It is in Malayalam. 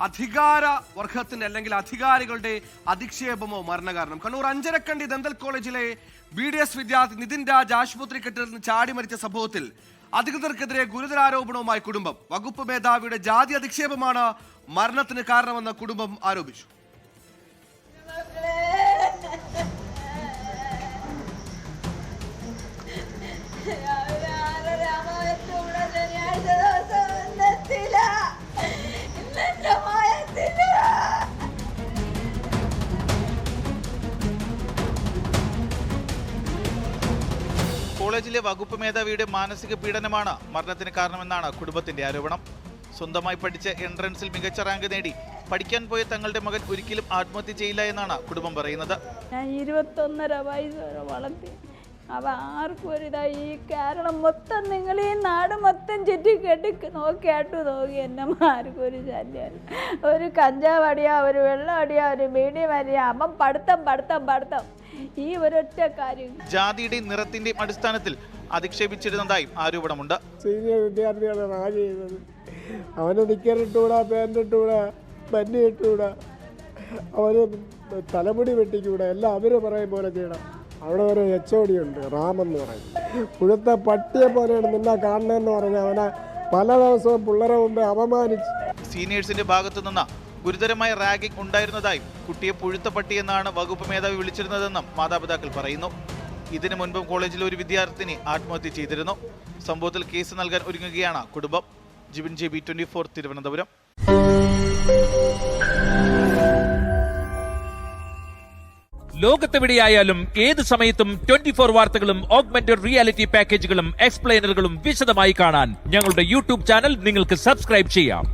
അധികാര വർഗത്തിന്റെ അല്ലെങ്കിൽ അധികാരികളുടെ അധിക്ഷേപമോ മരണകാരണം? കണ്ണൂർ അഞ്ചരക്കണ്ടി ദന്തൽ കോളേജിലെ BDS വിദ്യാർത്ഥി നിതിൻ രാജ് ആശുപത്രി കെട്ടിടത്തിൽ നിന്ന് ചാടി മരിച്ച സംഭവത്തിൽ അധികൃതർക്കെതിരെ ഗുരുതരാരോപണവുമായി കുടുംബം. വകുപ്പ് മേധാവിയുടെ ജാതി അധിക്ഷേപമാണ് മരണത്തിന് കാരണമെന്ന് കുടുംബം ആരോപിച്ചു. കോളേജിലെ വകുപ്പ് മേധാവിയുടെ മാനസിക പീഡനമാണ് മരണത്തിന് കാരണമെന്നാണ് കുടുംബത്തിന്റെ ആരോപണം. സ്വന്തമായി പഠിച്ച എൻട്രൻസിൽ മികച്ച റാങ്ക് നേടി പഠിക്കാൻ പോയ തങ്ങളുടെ മകൻ ഒരിക്കലും ആത്മഹത്യ ചെയ്യില്ല എന്നാണ് കുടുംബം പറയുന്നത്. ഞാൻ 21.5 വയസ്സ് വരെ വളർത്തി. അവ ആർക്കും ഒരിതായി ഈ കേരളം മൊത്തം നിങ്ങൾ ഈ നാട് മൊത്തം ചുറ്റിക്കെട്ടി നോക്കി എന്നെ ആർക്കും ഒരു ശല്യമല്ല. ഒരു കഞ്ചാവ് അടിയാ, ഒരു വെള്ളം അടിയാ, ഒരു മീഡിയം അടിയാ, അവൻ പഠിത്തം ഈ ഒരൊറ്റ കാര്യം. ജാതിയുടെയും നിറത്തിന്റെയും അടിസ്ഥാനത്തിൽ അധിക്ഷേപിച്ചിരുന്നതായും ആരോപണമുണ്ട്. സീനിയർ വിദ്യാർത്ഥികളെ റാഗ് ചെയ്തത്, അവന് നിക്കറിട്ടൂടാ, പാൻറ് ഇട്ടൂടാ, ബന്നി ഇട്ടൂടാ, അവന് തലമുടി വെട്ടിക്കൂടാ, എല്ലാം അവർ പറയും പോലെ ചെയ്യണം. അവിടെ ഒരു HOD ഉണ്ട്, റാമെന്ന് പറയും. പുഴുത്ത പട്ടിയെ പോലെയാണ് നിന്നെ കാണണമെന്ന് പറഞ്ഞ് അവനെ പല ദിവസവും പിള്ളേരെ മുമ്പ് അപമാനിച്ചു. സീനിയേഴ്സിന്റെ ഭാഗത്തു നിന്ന് ഗുരുതരമായ റാഗിംഗ് ഉണ്ടായിരുന്നതായും കുട്ടിയെ പുഴുത്ത പട്ടി എന്നാണ് വകുപ്പ് മേധാവി വിളിച്ചിരുന്നതെന്നും മാതാപിതാക്കൾ പറയുന്നു. ഇതിനു മുൻപും കോളേജിലെ ഒരു വിദ്യാർത്ഥിനി ആത്മഹത്യ ചെയ്തിരുന്നു. സംഭവത്തിൽ കേസ് നൽകാൻ ഒരുങ്ങുകയാണ് കുടുംബം. ജിബിൻ JB 24 തിരുവനന്തപുരം. ലോകത്തെവിടെയായാലും ഏത് സമയത്തും 24 വാർത്തകളും ഓഗ്മെന്റഡ് റിയാലിറ്റി പാക്കേജുകളും എക്സ്പ്ലെയിനറുകളും വിശദമായി കാണാൻ ഞങ്ങളുടെ YouTube ചാനൽ നിങ്ങൾക്ക് സബ്സ്ക്രൈബ് ചെയ്യാം.